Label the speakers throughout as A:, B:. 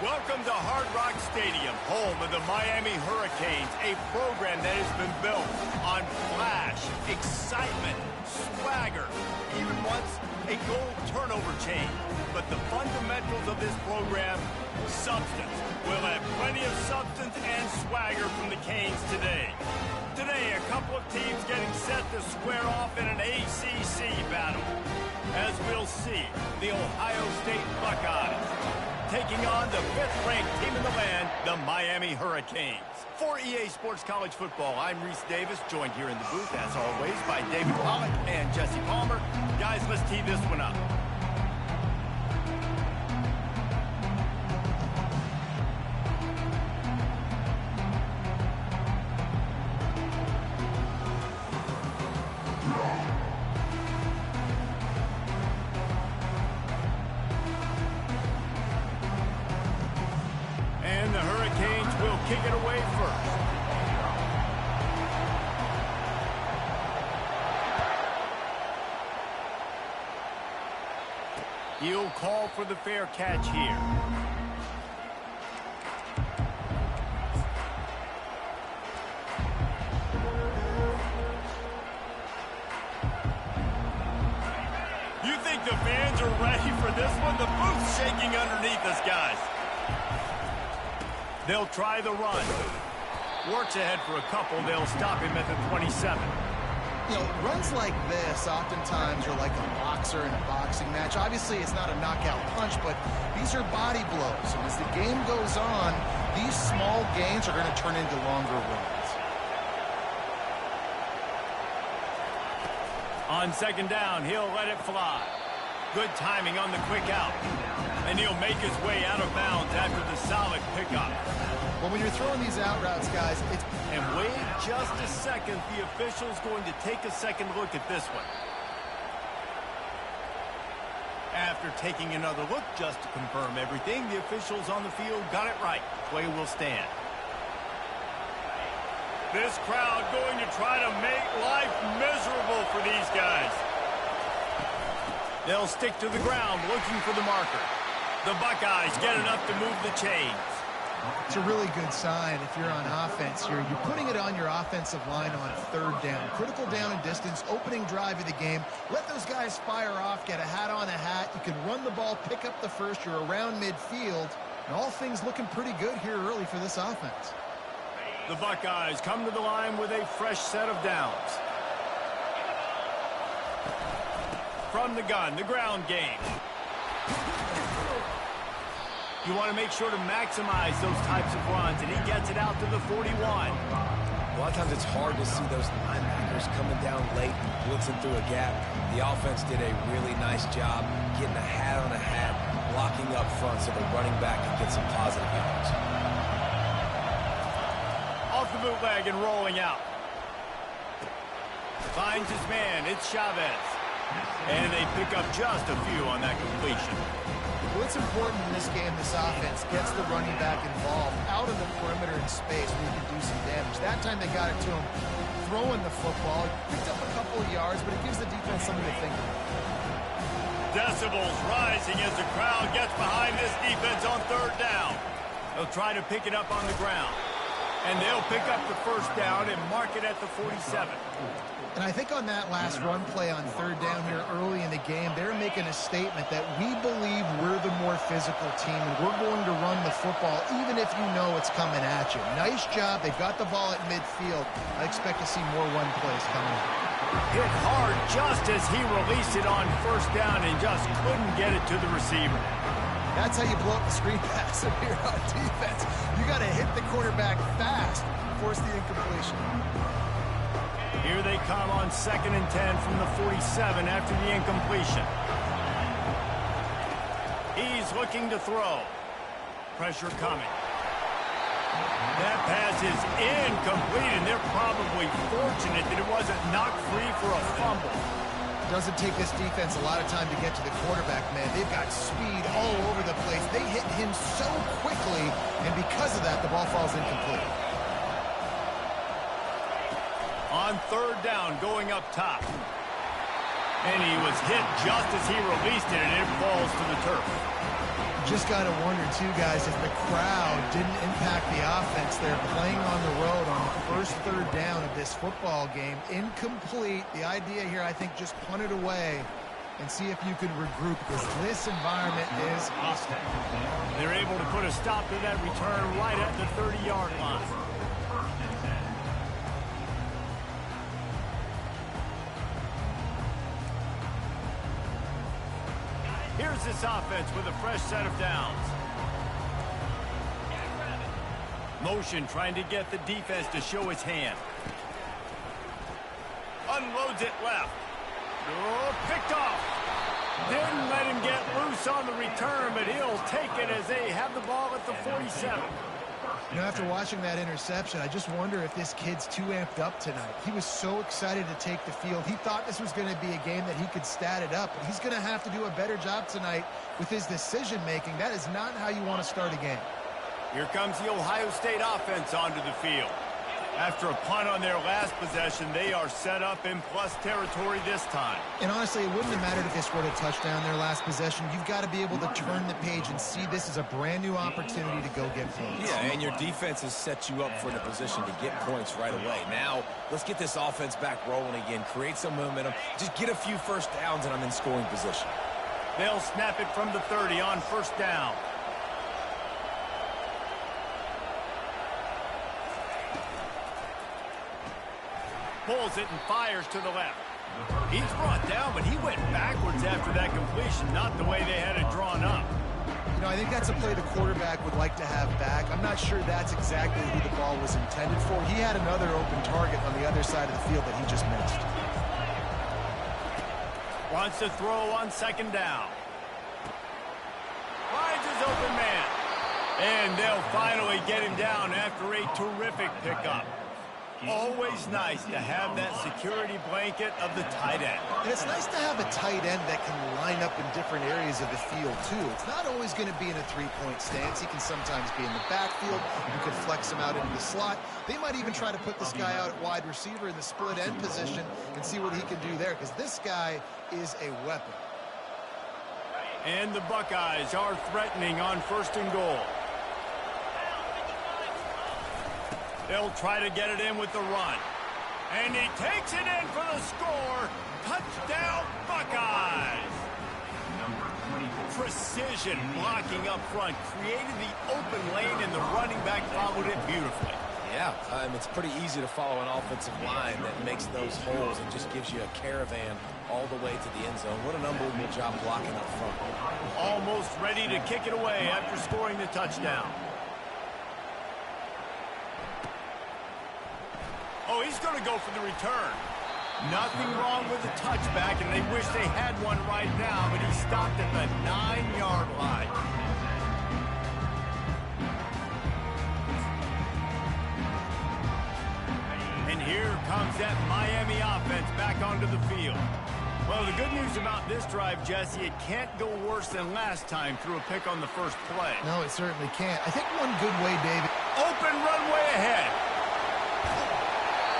A: Welcome to Hard Rock Stadium, home of the Miami Hurricanes, a program that has been built on flash, excitement, swagger, even once a goal turnover chain. But the fundamentals of this program, substance. We'll have plenty of substance and swagger from the Canes today. Today, a couple of teams getting set to square off in an ACC battle. As we'll see, the Ohio State Buckeyes taking on the 5th-ranked team in the land, the Miami Hurricanes. For EA Sports College Football, I'm Reese Davis, joined here in the booth, as always, by David Pollack and Jesse Palmer. Guys, let's tee this one up. And the Hurricanes will kick it away first. He'll call for the fair catch here. You think the fans are ready for this one? The booth's shaking underneath us, guys. They'll try the run. Works ahead for a couple. They'll stop him at the 27.
B: You know, runs like this oftentimes are like a boxer in a boxing match. Obviously, it's not a knockout punch, but these are body blows. And as the game goes on, these small gains are going to turn into longer runs.
A: On second down, he'll let it fly. Good timing on the quick out. And he'll make his way out of bounds after the solid pickup.
B: Well, when you're throwing these out routes, guys, it's...
A: And wait just a second. The official's going to take a second look at this one. After taking another look just to confirm everything, the officials on the field got it right. Play will stand. This crowd going to try to make life miserable for these guys. They'll stick to the ground looking for the marker. The Buckeyes get enough to move the chains.
B: It's a really good sign if you're on offense here. You're putting it on your offensive line on third down. Critical down and distance, opening drive of the game. Let those guys fire off, get a hat on a hat. You can run the ball, pick up the first. You're around midfield. And all things looking pretty good here early for this offense.
A: The Buckeyes come to the line with a fresh set of downs. From the gun, the ground game. You want to make sure to maximize those types of runs, and he gets it out to the 41.
C: A lot of times it's hard to see those linebackers coming down late and blitzing through a gap. The offense did a really nice job getting a hat on a hat, blocking up front so the running back can get some positive yards.
A: Off the bootleg and rolling out. Finds his man. It's Chavez. And they pick up just a few on that completion.
B: Well, it's important in this game, this offense gets the running back involved out of the perimeter in space where you can do some damage. That time they got it to him throwing the football. Picked up a couple of yards, but it gives the defense something to think about.
A: Decibels rising as the crowd gets behind this defense on third down. They'll try to pick it up on the ground. And they'll pick up the first down and mark it at the 47.
B: And I think on that last run play on third down here early in the game, they're making a statement that we believe we're the more physical team and we're going to run the football even if you know it's coming at you. Nice job. They've got the ball at midfield. I expect to see more run plays coming.
A: Hit hard just as he released it on first down and just couldn't get it to the receiver.
B: That's how you blow up the screen pass if you're on defense. You got to hit the quarterback fast, force the incompletion.
A: Here they come on 2nd and 10 from the 47 after the incompletion. He's looking to throw. Pressure coming. That pass is incomplete, and they're probably fortunate that it wasn't knocked free for a fumble.
B: Doesn't take this defense a lot of time to get to the quarterback, man. They've got speed all over the place. They hit him so quickly, and because of that, the ball falls incomplete.
A: On third down, going up top. And he was hit just as he released it, and it falls to the turf.
B: Just got to wonder, too, guys, if the crowd didn't impact the offense. They're playing on the road on the first third down of this football game. Incomplete. The idea here, I think, just punt it away and see if you can regroup, because this environment is hostile.
A: They're able to put a stop to that return right at the 30-yard line. Here's this offense with a fresh set of downs. Motion trying to get the defense to show its hand. Unloads it left. Oh, picked off. Didn't let him get loose on the return, but he'll take it as they have the ball at the 47.
B: You know, after watching that interception, I just wonder if this kid's too amped up tonight. He was so excited to take the field. He thought this was going to be a game that he could stat it up, but he's going to have to do a better job tonight with his decision-making. That is not how you want to start a game.
A: Here comes the Ohio State offense onto the field. After a punt on their last possession, they are set up in plus territory this time.
B: And honestly, it wouldn't have mattered if they scored a touchdown their last possession. You've got to be able to turn the page and see this as a brand new opportunity to go get points.
C: Yeah, and your defense has set you up for the position to get points right away. Now, let's get this offense back rolling again, create some momentum, just get a few first downs, and I'm in scoring position.
A: They'll snap it from the 30 on first down. Pulls it and fires to the left. He's brought down, but he went backwards after that completion, not the way they had it drawn up.
B: You know, I think that's a play the quarterback would like to have back. I'm not sure that's exactly who the ball was intended for. He had another open target on the other side of the field that he just missed.
A: Wants to throw on second down. Finds his open man. And they'll finally get him down after a terrific pickup. Always nice to have that security blanket of the tight end.
B: And it's nice to have a tight end that can line up in different areas of the field, too. It's not always going to be in a three-point stance. He can sometimes be in the backfield. You could flex him out into the slot. They might even try to put this guy out at wide receiver in the split end position and see what he can do there, because this guy is a weapon.
A: And the Buckeyes are threatening on first and goal. They'll try to get it in with the run. And he takes it in for the score. Touchdown, Buckeyes. Precision blocking up front created the open lane, and the running back followed it beautifully.
C: Yeah, it's pretty easy to follow an offensive line that makes those holes and just gives you a caravan all the way to the end zone. What an unbelievable job blocking up front.
A: Almost ready to kick it away after scoring the touchdown. Oh, he's going to go for the return. Nothing wrong with the touchback, and they wish they had one right now, but he stopped at the 9-yard line. And here comes that Miami offense back onto the field. Well, the good news about this drive, Jesse, it can't go worse than last time through a pick on the first play.
B: No, it certainly can't. I think one good way, David.
A: Open runway ahead.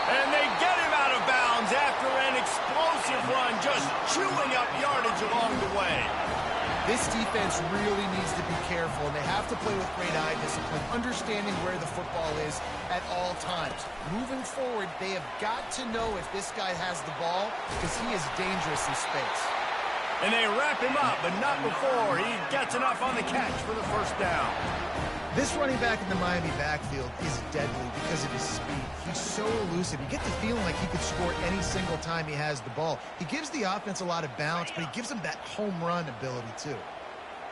A: And they get him out of bounds after an explosive run, just chewing up yardage along the way.
B: This defense really needs to be careful, and they have to play with great eye discipline, understanding where the football is at all times. Moving forward, they have got to know if this guy has the ball, because he is dangerous in space.
A: And they wrap him up, but not before he gets enough on the catch for the first down.
B: This running back in the Miami backfield is deadly because of his speed. He's so elusive. You get the feeling like he could score any single time he has the ball. He gives the offense a lot of balance, but he gives them that home run ability too.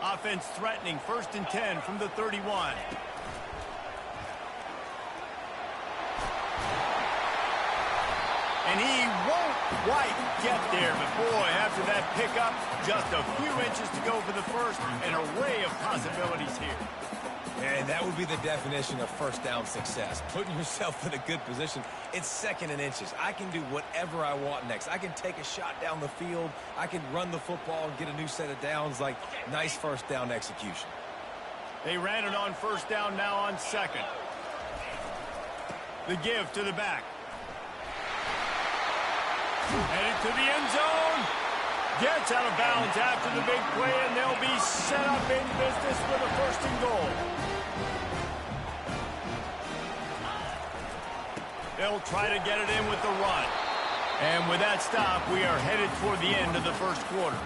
A: Offense threatening, 1st and 10 from the 31. And he won't quite get there, but boy, after that pickup, just a few inches to go for the first, an array of possibilities here.
C: And that would be the definition of first down success. Putting yourself in a good position. It's 2nd and inches. I can do whatever I want next. I can take a shot down the field. I can run the football and get a new set of downs. Like, nice first down execution.
A: They ran it on first down, now on 2nd. The give to the back. Headed to the end zone. Gets out of bounds after the big play, and they'll be set up in business with a 1st and goal. They'll try to get it in with the run. And with that stop, we are headed toward the end of the 1st quarter.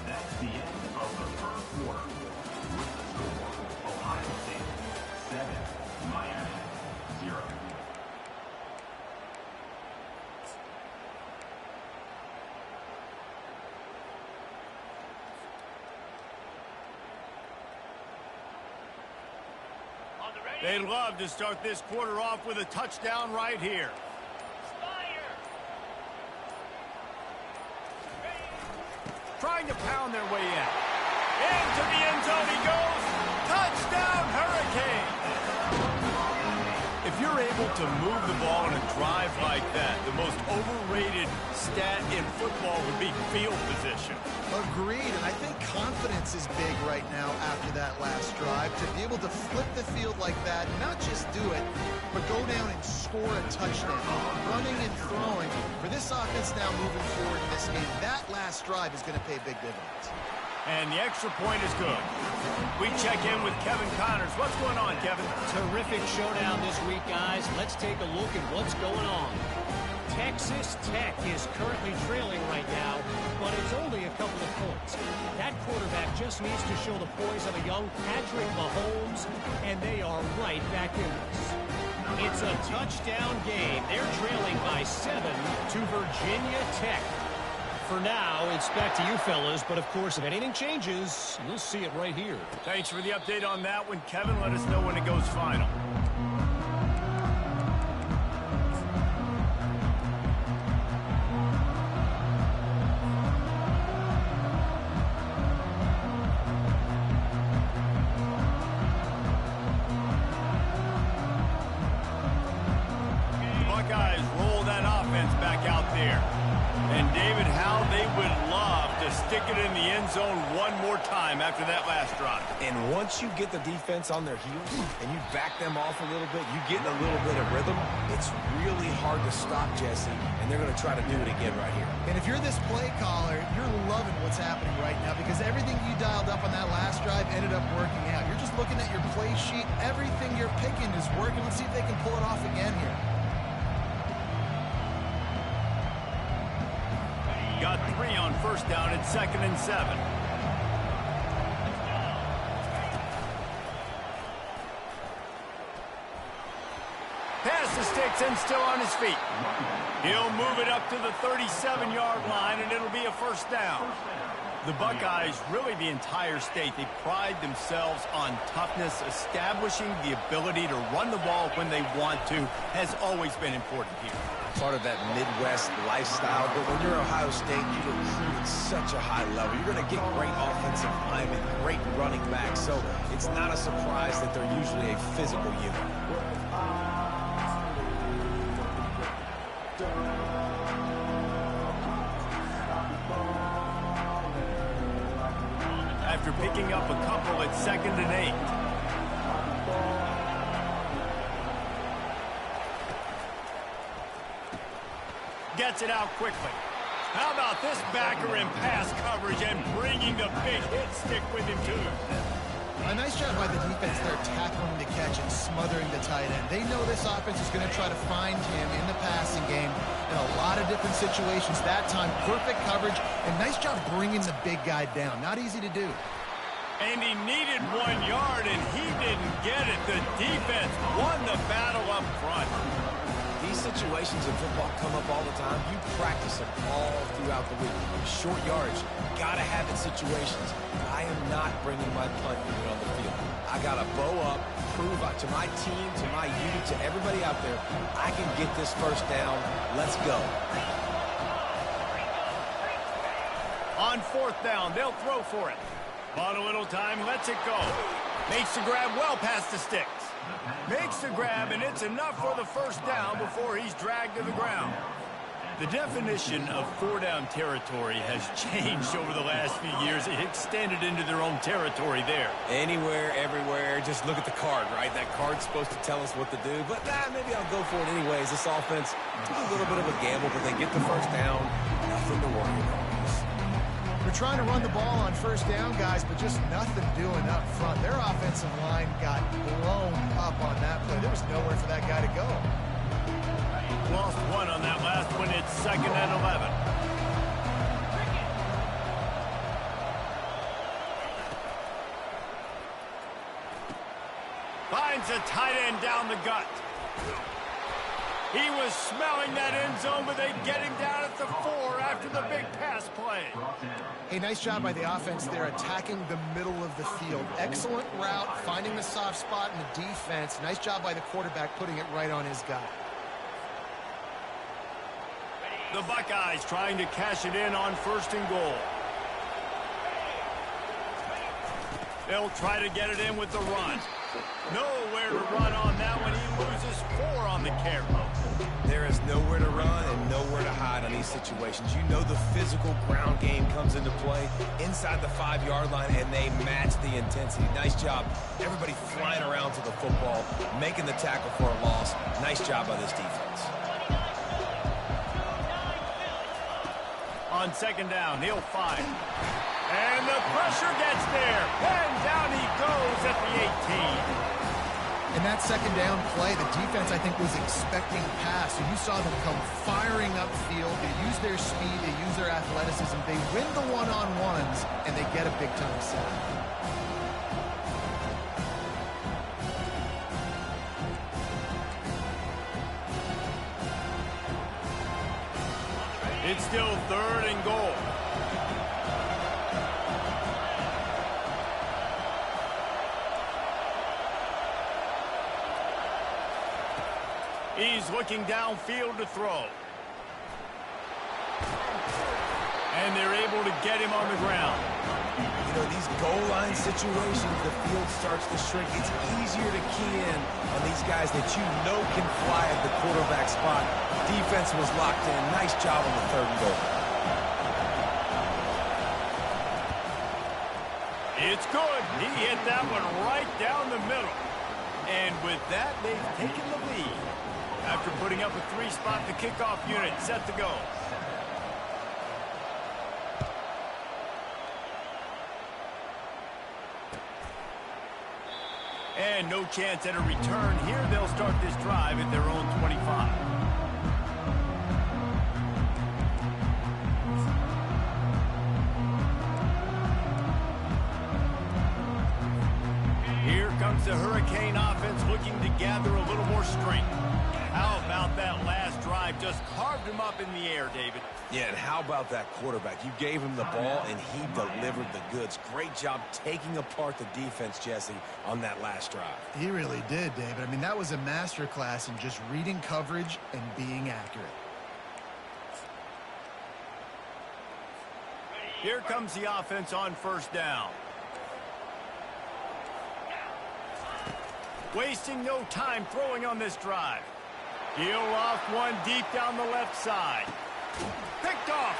D: That's the end of the 1st quarter. Ohio State 7, Miami 0.
A: They'd love to start this quarter off with a touchdown right here. Trying to pound their way in. Into the end zone he goes. Touchdown, Hurricane! If you're able to move the ball in a drive like that, the most overrated stat in football would be field position.
B: Agreed, and I think confidence is big right now after that last drive. To be able to flip the field like that, not just do it, but go down and score a touchdown. Running and throwing. For this offense now moving forward in this game, that last drive is going to pay big dividends.
A: And the extra point is good. We check in with Kevin Connors. What's going on, Kevin?
E: Terrific showdown this week, guys. Let's take a look at what's going on. Texas Tech is currently trailing right now, but it's only a couple of points. That quarterback just needs to show the poise of a young Patrick Mahomes, and they are right back in this. It's a touchdown game. They're trailing by 7 to Virginia Tech. For now, it's back to you fellas, but of course, if anything changes, you'll see it right here.
A: Thanks for the update on that one, Kevin. Let us know when it goes final. The Buckeyes roll that offense back out there. And David, how they would love to stick it in the end zone one more time after that last drive.
C: And once you get the defense on their heels and you back them off a little bit, you get in a little bit of rhythm, it's really hard to stop Jesse, and they're going to try to do it again right here.
B: And if you're this play caller, you're loving what's happening right now because everything you dialed up on that last drive ended up working out. You're just looking at your play sheet. Everything you're picking is working. Let's see if they can pull it off again here.
A: Got 3 on 1st down at 2nd and 7. Pass the sticks and still on his feet. He'll move it up to the 37-yard line, and it'll be a 1st down. The Buckeyes, really the entire state, they pride themselves on toughness. Establishing the ability to run the ball when they want to has always been important here.
C: Part of that Midwest lifestyle, but when you're Ohio State, you recruit at such a high level. You're going to get great offensive linemen, great running backs, so it's not a surprise that they're usually a physical unit.
A: After picking up a couple at 2nd and 8. Gets it out quickly. How about this backer in pass coverage and bringing the big hit stick with him, too?
B: A nice job by the defense there tackling the catch and smothering the tight end. They know this offense is going to try to find him in the passing game in a lot of different situations. That time, perfect coverage, and nice job bringing the big guy down. Not easy to do.
A: And he needed 1 yard, and he didn't get it. The defense won the battle up front.
C: These situations in football come up all the time. You practice them all throughout the week. Short yards, gotta have it situations. I am not bringing my punt unit on the field. I gotta bow up, prove to my team, to my unit, to everybody out there, I can get this 1st down. Let's go.
A: On 4th down, they'll throw for it. Bought a little time, lets it go. Makes the grab well past the sticks. Makes the grab, and it's enough for the 1st down before he's dragged to the ground. The definition of four-down territory has changed over the last few years. It extended into their own territory there.
C: Anywhere, everywhere, just look at the card, right? That card's supposed to tell us what to do, but maybe I'll go for it anyways. This offense, a little bit of a gamble, but they get the first down. Nothing to worry about.
B: They're trying to run the ball on first down, guys, but just nothing doing up front. Their offensive line got blown up on that play. There was nowhere for that guy to go.
A: Lost one on that last one. It's 2nd and 11. Finds a tight end down the gut. He was smelling that end zone, but they get him down at the 4 after the big pass play.
B: Hey, nice job by the offense there, attacking the middle of the field. Excellent route, finding the soft spot in the defense. Nice job by the quarterback putting it right on his guy.
A: The Buckeyes trying to cash it in on 1st and goal. They'll try to get it in with the run. Nowhere to run on that one. He loses 4 on the carry.
C: There is nowhere to run and nowhere to hide on these situations. You know the physical ground game comes into play inside the 5-yard line, and they match the intensity. Nice job. Everybody flying around to the football, making the tackle for a loss. Nice job by this defense.
A: On 2nd down, he'll fire. And the pressure gets there. And down he goes at the 18.
B: In that 2nd down play, the defense, I think, was expecting pass. So you saw them come firing upfield. They use their speed. They use their athleticism. They win the one-on-ones, and they get a big-time sack.
A: It's still 3rd and goal. He's looking downfield to throw. And they're able to get him on the ground.
C: You know, these goal line situations, the field starts to shrink. It's easier to key in on these guys that you know can fly at the quarterback spot. Defense was locked in. Nice job on the 3rd and goal.
A: It's good. He hit that one right down the middle. And with that, they've taken the lead. After putting up a 3-spot, the kickoff unit set to go. And no chance at a return here. They'll start this drive at their own 25. Here comes the Hurricane offense looking to gather a little more strength. How about that last drive? Just carved him up in the air, David.
C: Yeah, and how about that quarterback? You gave him the ball, and he delivered the goods. Great job taking apart the defense, Jesse, on that last drive.
B: He really did, David. I mean, that was a masterclass in just reading coverage and being accurate.
A: Here comes the offense on 1st down. Wasting no time throwing on this drive. He'll off one deep down the left side. Picked off.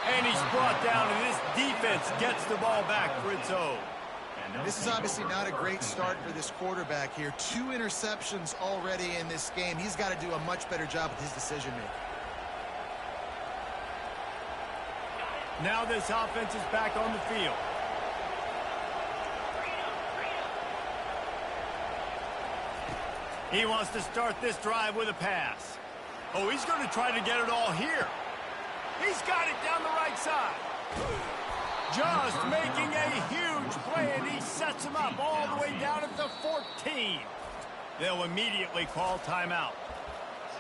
A: And he's brought down, and this defense gets the ball back for its own.
B: This is obviously not a great start for this quarterback here. 2 interceptions already in this game. He's got to do a much better job with his decision-making.
A: Now this offense is back on the field. He wants to start this drive with a pass. Oh, he's going to try to get it all here. He's got it down the right side. Just making a huge play, and he sets him up all the way down at the 14. They'll immediately call timeout.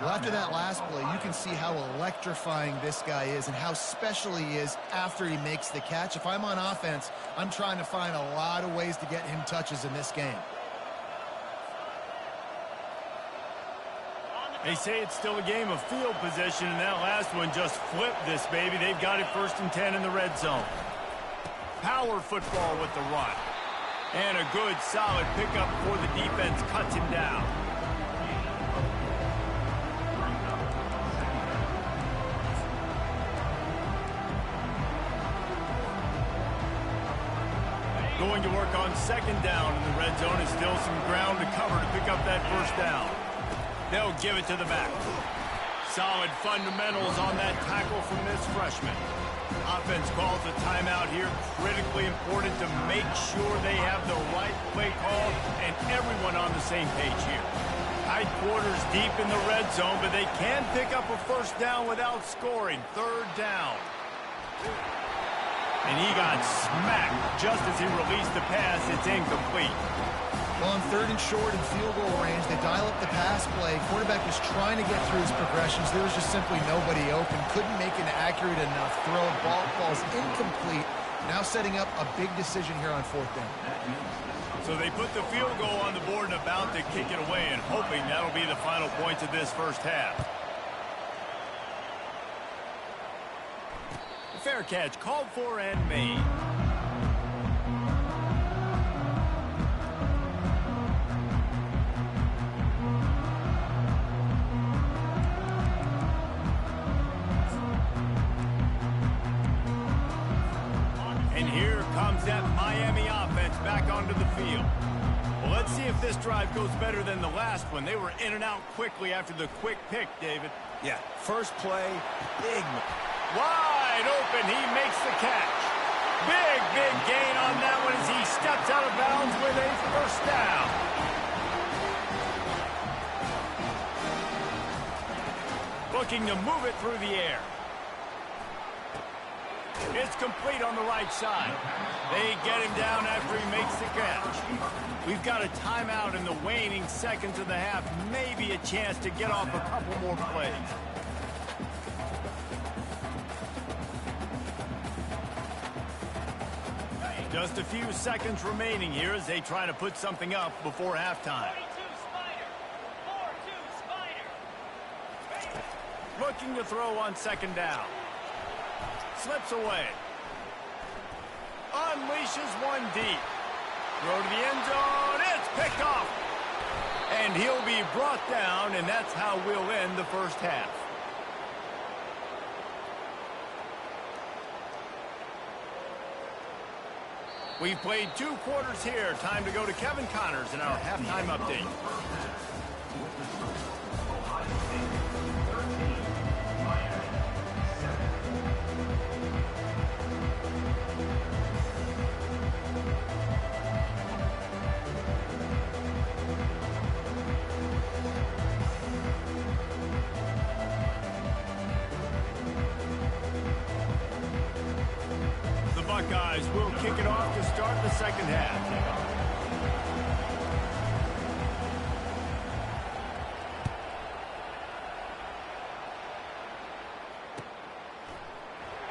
B: Well, after that last play, you can see how electrifying this guy is and how special he is after he makes the catch. If I'm on offense, I'm trying to find a lot of ways to get him touches in this game.
A: They say it's still a game of field position, and that last one just flipped this baby. They've got it 1st and 10 in the red zone. Power football with the run. And a good, solid pickup before the defense cuts him down. Going to work on second down in the red zone. Is still some ground to cover to pick up that first down. They'll give it to the back. Solid fundamentals on that tackle from this freshman. Offense calls a timeout here. Critically important to make sure they have the right play call and everyone on the same page here. Tight quarters deep in the red zone, but they can pick up a first down without scoring. Third down. And he got smacked just as he released the pass. It's incomplete.
B: Well, on third and short and field goal range, they dial up the pass play. Quarterback was trying to get through his progressions. There was just simply nobody open. Couldn't make an accurate enough throw. Ball's incomplete. Now setting up a big decision here on fourth down.
A: So they put the field goal on the board and about to kick it away and hoping that'll be the final points of this first half. The fair catch called for and made. And here comes that Miami offense back onto the field. Well, let's see if this drive goes better than the last one. They were in and out quickly after the quick pick, David.
C: Yeah, first play, big.
A: Wide open, he makes the catch. Big gain on that one as he steps out of bounds with a first down. Looking to move it through the air. It's complete on the right side. They get him down after he makes the catch. We've got a timeout in the waning seconds of the half. Maybe a chance to get off a couple more plays. Just a few seconds remaining here as they try to put something up before halftime. Looking to throw on second down. Slips away. Unleashes one deep. Throw to the end zone. It's picked off. And he'll be brought down, and that's how we'll end the first half. We've played 2 quarters here. Time to go to Kevin Connors in our halftime update. Buckeyes will kick it off to start the second half.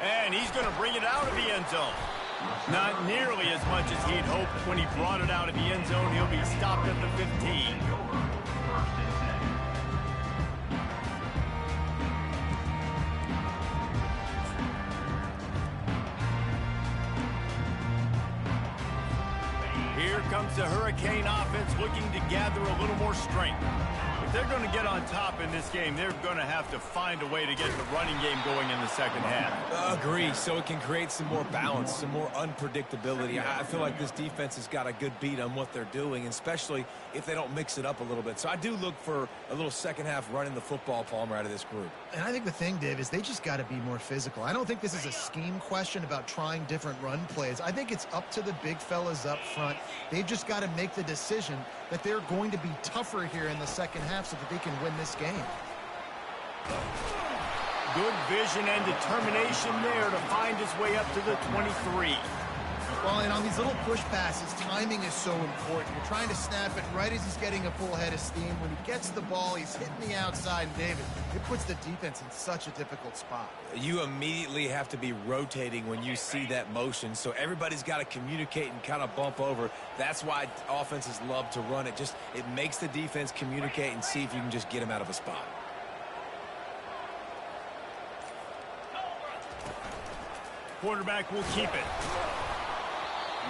A: And he's going to bring it out of the end zone. Not nearly as much as he'd hoped when he brought it out of the end zone. He'll be stopped at the 15. Here comes the Hurricane offense looking to gather a little more strength. If they're going to get on top in this game, they're going to have to find a way to get the running game going in the second half.
C: Agree, so it can create some more balance, some more unpredictability. I feel like this defense has got a good beat on what they're doing, especially if they don't mix it up a little bit. So I do look for a little second half running the football, Palmer, out of this group.
B: And I think the thing, Dave, is they just got to be more physical. I don't think this is a scheme question about trying different run plays. I think it's up to the big fellas up front. They've just got to make the decision that they're going to be tougher here in the second half so that they can win this game.
A: Good vision and determination there to find his way up to the 23.
B: Well, and on these little push passes, timing is so important. You're trying to snap it right as he's getting a full head of steam. When he gets the ball, he's hitting the outside, and David, it puts the defense in such a difficult spot.
C: You immediately have to be rotating when you see that motion, so everybody's got to communicate and kind of bump over. That's why offenses love to run it. It makes the defense communicate and see if you can just get him out of a spot.
A: Quarterback will keep it.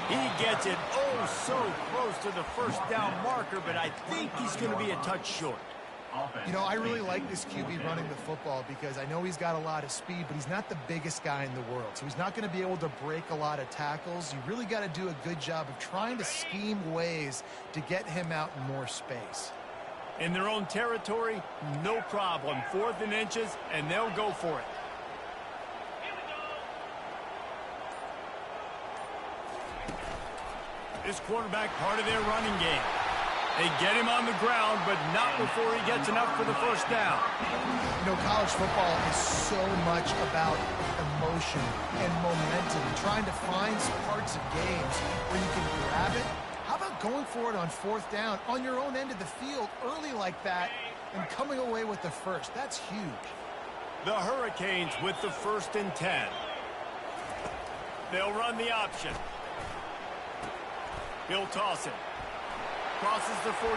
A: He gets it oh so close to the first down marker, but I think he's going to be a touch short.
D: offense.
B: You know, I really like this QB running the football because I know he's got a lot of speed, but he's not the biggest guy in the world. So he's not going to be able to break a lot of tackles. You really got to do a good job of trying to scheme ways to get him out in more space.
A: In their own territory, no problem. 4th and inches, and they'll go for it. This quarterback part of their running game. They get him on the ground, but not before he gets enough for the first down.
B: You know, college football is so much about emotion and momentum, and trying to find parts of games where you can grab it. How about going for it on 4th down on your own end of the field early like that and coming away with the first? That's huge.
A: The Hurricanes with the 1st and 10. They'll run the option. He'll toss it. Crosses the 45.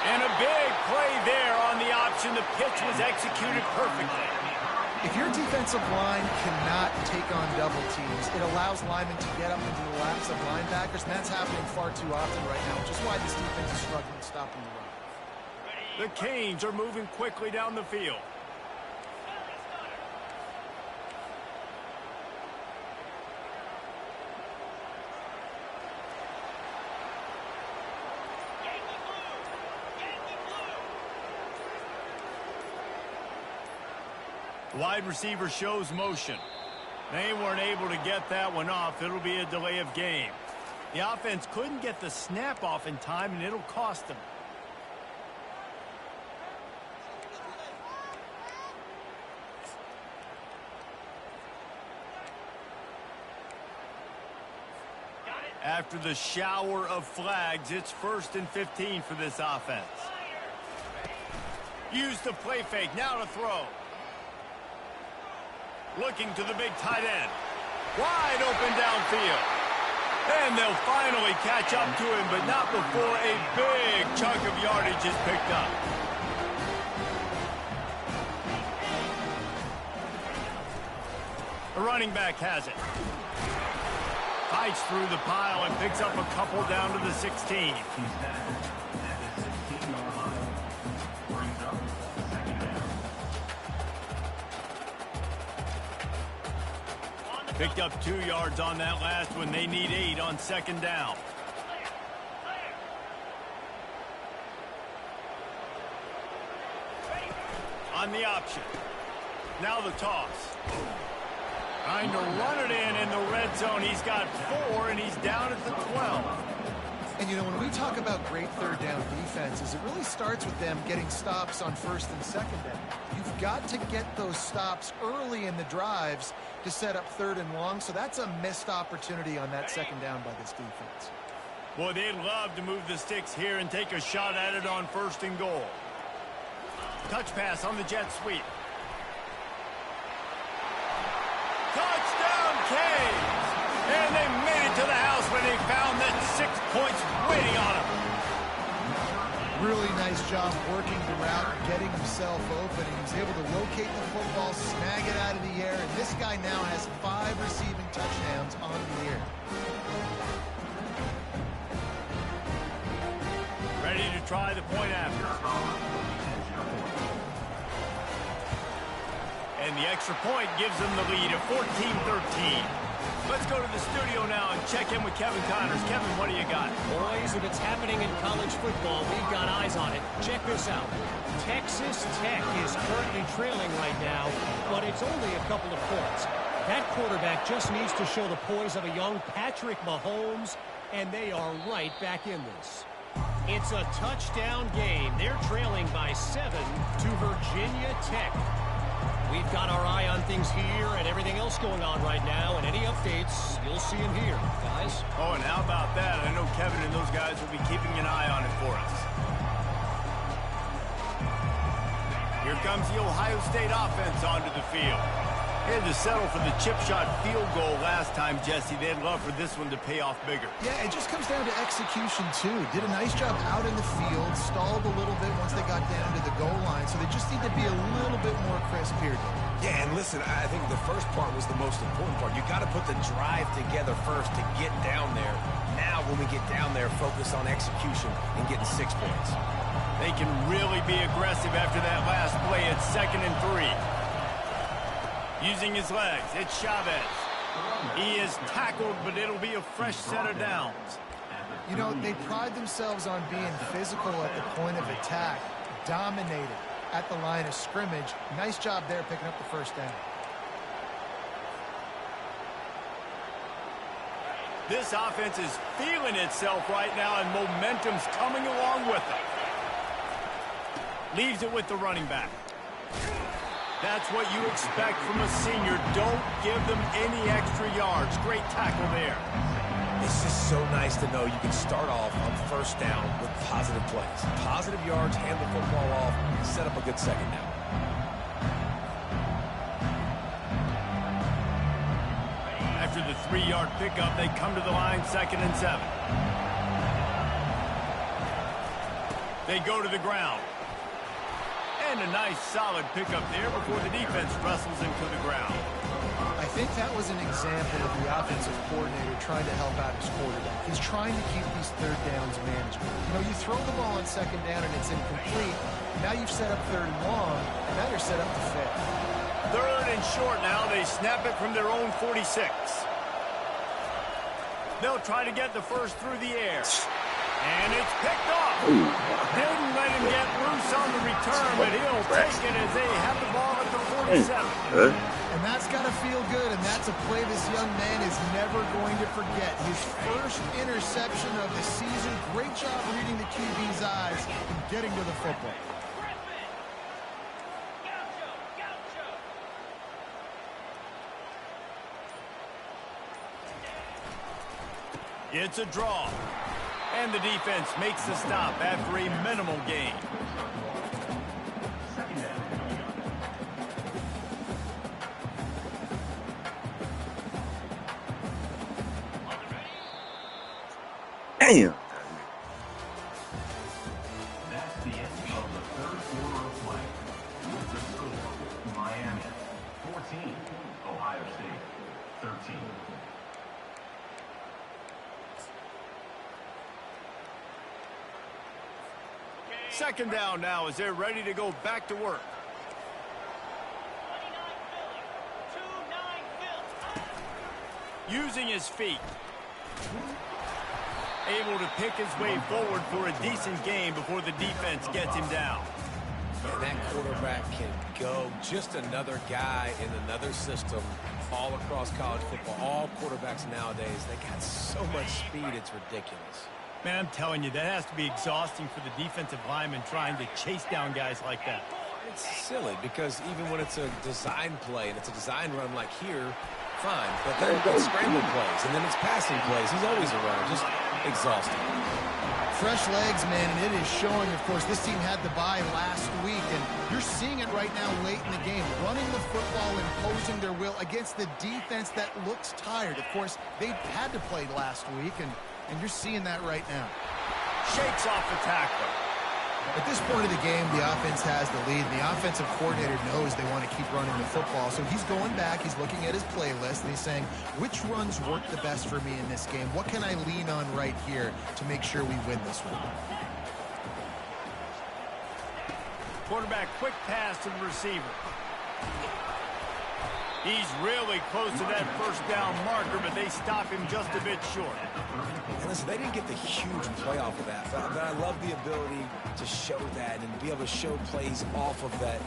A: And a big play there on the option. The pitch was executed perfectly.
B: If your defensive line cannot take on double teams, it allows linemen to get up into the laps of linebackers, and that's happening far too often right now, which is why this defense is struggling stopping the run.
A: The Canes are moving quickly down the field. Wide receiver shows motion. They weren't able to get that one off. It'll be a delay of game. The offense couldn't get the snap off in time, and it'll cost them. After the shower of flags, it's 1st and 15 for this offense. Use the play fake, now to throw. Looking to the big tight end. Wide open downfield. And they'll finally catch up to him, but not before a big chunk of yardage is picked up. The running back has it. Fights through the pile and picks up a couple down to the 16.
D: He's back at the 16-yard line. Brings up 2nd down.
A: Picked up 2 yards on that last one. They need 8 on 2nd down. On the option. Now the toss. Trying to run it in the red zone. He's got 4, and he's down at the 12.
B: And, you know, when we talk about great 3rd down defenses, it really starts with them getting stops on 1st and 2nd down. You've got to get those stops early in the drives to set up 3rd and long, so that's a missed opportunity on that 2nd down by this defense.
A: Boy, they'd love to move the sticks here and take a shot at it on 1st and goal. Touch pass on the jet sweep. Touchdown, Canes! And they made it to the house when they found that 6 points waiting on them.
B: Really nice job working the route, getting himself open, and he was able to locate the football, snag it out of the air, and this guy now has 5 receiving touchdowns on the year.
A: Ready to try the point after. And the extra point gives them the lead at 14-13. Let's go to the studio now and check in with Kevin Connors. Kevin, what do you got?
E: Boys, if it's happening in college football, we've got eyes on it. Check this out. Texas Tech is currently trailing right now, but it's only a couple of points. That quarterback just needs to show the poise of a young Patrick Mahomes, and they are right back in this. It's a touchdown game. They're trailing by 7 to Virginia Tech. We've got our eye on things here and everything else going on right now, and any updates, you'll see them here, guys.
A: Oh, and how about that? I know Kevin and those guys will be keeping an eye on it for us. Here comes the Ohio State offense onto the field. They had to settle for the chip shot field goal last time, Jesse. They'd love for this one to pay off bigger.
B: Yeah, it just comes down to execution, too. Did a nice job out in the field, stalled a little bit once they got down to the goal line, so they just need to be a little bit more crisp here.
C: Yeah, and listen, I think the first part was the most important part. You got to put the drive together first to get down there. Now when we get down there, focus on execution and getting 6 points.
A: They can really be aggressive after that last play at 2nd and 3. Using his legs, it's Chavez. He is tackled, but it'll be a fresh set of downs.
B: You know, they pride themselves on being physical at the point of attack, dominated at the line of scrimmage. Nice job there picking up the first down.
A: This offense is feeling itself right now, and momentum's coming along with it. Leaves it with the running back. That's what you expect from a senior. Don't give them any extra yards. Great tackle there.
C: It's just so nice to know you can start off on first down with positive plays. Positive yards, hand the football off, set up a good second down.
A: After the 3-yard pickup, they come to the line, 2nd and 7. They go to the ground. And a nice solid pickup there before the defense wrestles him to the ground.
B: I think that was an example of the offensive coordinator trying to help out his quarterback. He's trying to keep these third downs manageable. You know, you throw the ball on 2nd down and it's incomplete. Now you've set up 3rd and long, and now you're set up to 5th.
A: 3rd and short now. They snap it from their own 46. They'll try to get the first through the air. And it's picked off. Didn't let him get loose on the return, but he'll take it as they have the ball at the 47.
B: And that's got to feel good, and that's a play this young man is never going to forget. His first interception of the season. Great job reading the QB's eyes and getting to the football.
A: It's a draw. And the defense makes the stop after a minimal gain.
F: Damn.
D: That's the end of the 3rd quarter of play. With the score, Miami 14, Ohio State 13.
A: Second down now as they're ready to go back to work. Using his feet. Able to pick his way forward for a decent gain before the defense gets him down.
C: And that quarterback can go. Just another guy in another system all across college football. All quarterbacks nowadays, they got so much speed, it's ridiculous.
A: Man, I'm telling you, that has to be exhausting for the defensive lineman trying to chase down guys like that.
C: It's silly because even when it's a design play and it's a design run like here, fine. But then it's scramble plays and then it's passing plays. He's always around, just exhausting.
B: Fresh legs, man, and it is showing, of course, this team had the bye last week, and you're seeing it right now late in the game. Running the football, imposing their will against the defense that looks tired. Of course, they had to play last week, and you're seeing that right now.
A: Shakes off the tackler.
B: At this point of the game, the offense has the lead. The offensive coordinator knows they want to keep running the football, so he's going back, he's looking at his playlist, and he's saying, which runs work the best for me in this game? What can I lean on right here to make sure we win this one?
A: Quarterback quick pass to the receiver. He's really close to that first down marker, but they stop him just a bit short.
C: And listen, they didn't get the huge play off of that, but I love the ability to show that and be able to show plays off of that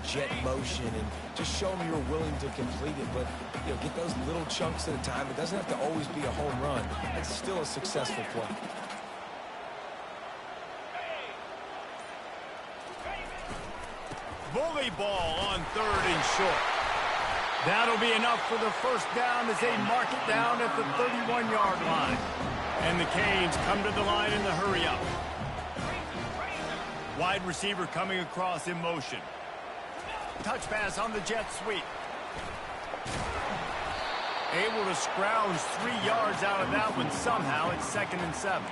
C: jet motion and just show them you're willing to complete it, but you know, get those little chunks at a time. It doesn't have to always be a home run. It's still a successful play.
A: Bully ball on 3rd and short. That'll be enough for the first down as they mark it down at the 31-yard line. And the Canes come to the line in the hurry-up. Wide receiver coming across in motion. Touch pass on the jet sweep. Able to scrounge 3 yards out of that one somehow. It's 2nd and 7.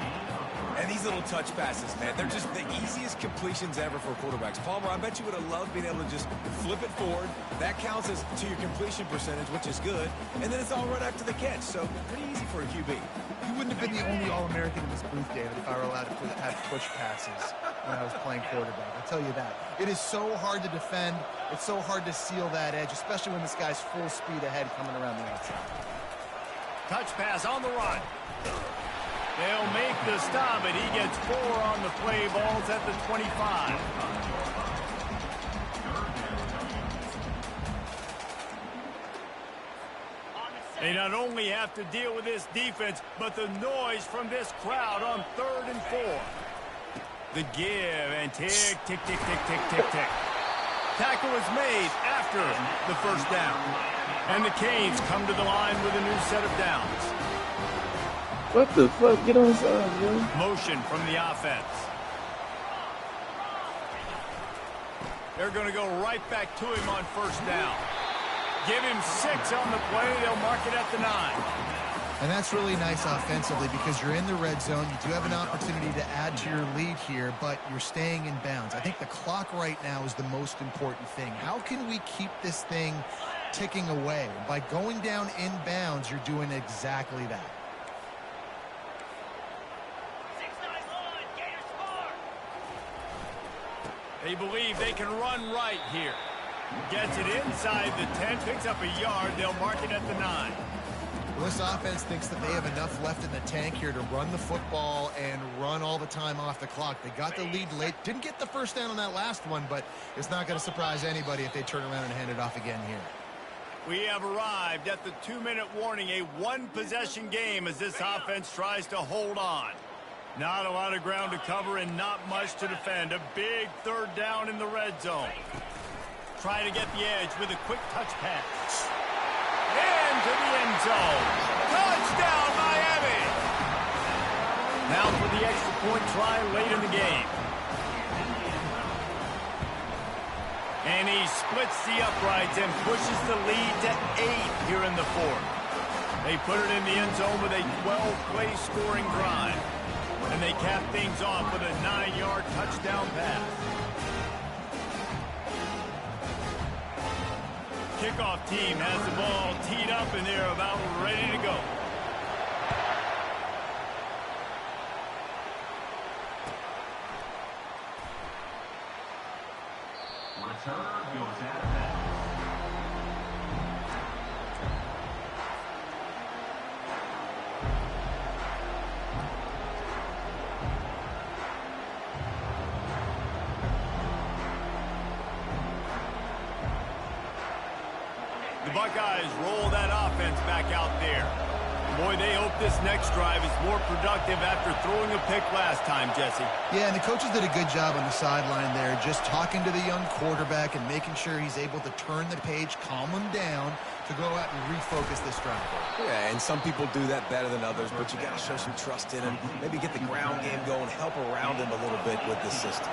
C: And these little touch passes, man, they're just the easiest completions ever for quarterbacks. Palmer, I bet you would have loved being able to just flip it forward. That counts as to your completion percentage, which is good. And then it's all right after the catch, so pretty easy for a QB.
B: He wouldn't have been the only All-American American in this booth, David, if I were allowed to have push passes when I was playing quarterback. I'll tell you that. It is so hard to defend. It's so hard to seal that edge, especially when this guy's full speed ahead coming around the outside.
A: Touch pass on the run. They'll make the stop, and he gets 4 on the play. Ball's at the 25. They not only have to deal with this defense, but the noise from this crowd on 3rd and 4. The give and tick, tick, tick, tick, tick, tick, tick. Tackle is made after the first down. And the Canes come to the line with a new set of downs.
F: What the fuck? Get on side, bro.
A: Motion from the offense. They're going to go right back to him on first down. Give him 6 on the play. They'll mark it at the 9.
B: And that's really nice offensively because you're in the red zone. You do have an opportunity to add to your lead here, but you're staying in bounds. I think the clock right now is the most important thing. How can we keep this thing ticking away? By going down in bounds, you're doing exactly that.
A: They believe they can run right here. Gets it inside the 10, picks up a yard. They'll mark it at the 9.
B: Well, this offense thinks that they have enough left in the tank here to run the football and run all the time off the clock. They got the lead late. Didn't get the first down on that last one, but it's not going to surprise anybody if they turn around and hand it off again here.
A: We have arrived at the 2-minute warning, a one-possession game as this offense tries to hold on. Not a lot of ground to cover and not much to defend. A big 3rd down in the red zone. Try to get the edge with a quick touch pass. Into the end zone. Touchdown, Miami! Now for the extra point try late in the game. And he splits the uprights and pushes the lead to 8 here in the 4th. They put it in the end zone with a 12-play scoring drive. And they cap things off with a 9-yard touchdown pass. Kickoff team has the ball teed up and they're about ready to go.
D: Return goes out of bounds.
A: The Buckeyes roll that offense back out there. Boy, they hope this next drive is more productive after throwing a pick last time, Jesse.
B: Yeah, and the coaches did a good job on the sideline there, just talking to the young quarterback and making sure he's able to turn the page, calm him down to go out and refocus this drive.
C: Yeah, and some people do that better than others, but you got to show some trust in him. Maybe get the ground game going, help around him a little bit with the system.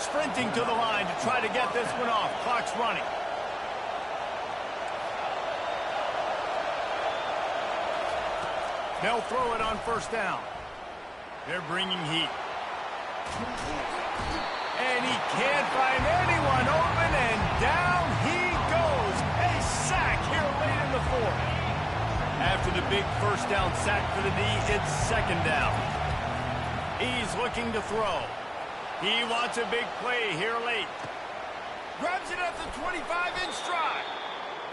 A: Sprinting to the line to try to get this one off. Clock's running. They'll throw it on first down. They're bringing heat. And he can't find anyone open, and down he goes. A sack here late in the 4th. After the big first down sack for the D, it's 2nd down. He's looking to throw. He wants a big play here late. Grabs it at the 25 in stride.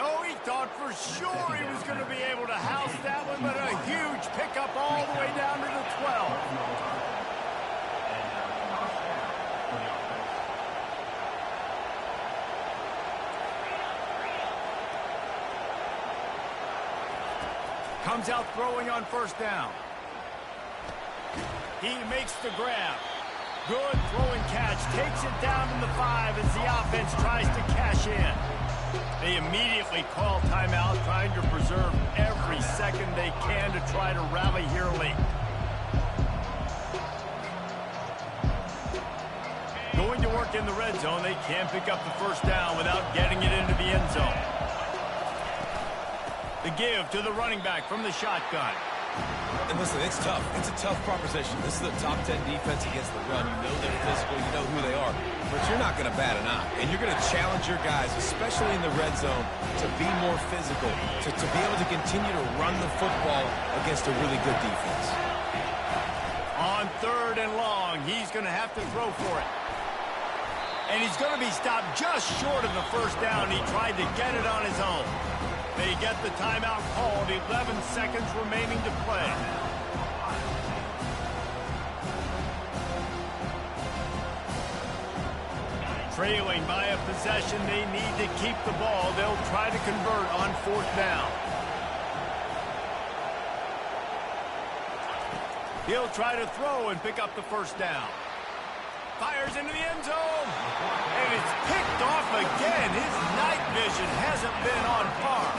A: Oh, he thought for sure he was going to be able to house that one, but a huge pickup all the way down to the 12. Comes out throwing on first down. He makes the grab. Good throwing catch. Takes it down to the 5 as the offense tries to cash in. They immediately call timeout, trying to preserve every second they can to try to rally here late. Going to work in the red zone, they can't pick up the first down without getting it into the end zone. The give to the running back from the shotgun.
C: And listen, it's tough. It's a tough proposition. This is the top 10 defense against the run. You know they're physical. You know who they are. But you're not going to bat an eye. And you're going to challenge your guys, especially in the red zone, to be more physical, to be able to continue to run the football against a really good defense.
A: and long. He's going to have to throw for it. And he's going to be stopped just short of the first down. He tried to get it on his own. They get the timeout called. 11 seconds remaining to play. Trailing by a possession, they need to keep the ball. They'll try to convert on fourth down. He'll try to throw and pick up the first down. Fires into the end zone. And it's picked off again. His night vision hasn't been on par.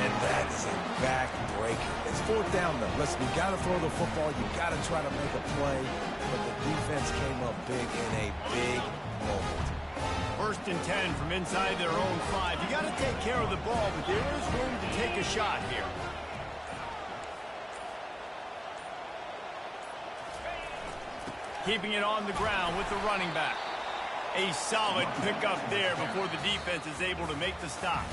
C: And that is a back-breaker. It's fourth down, though. Listen, you got to throw the football. You got to try to make a play. But the defense came up big in a big moment.
A: 1st and 10 from inside their own 5. You got to take care of the ball, but there is room to take a shot here. Keeping it on the ground with the running back. A solid pickup there before the defense is able to make the stop.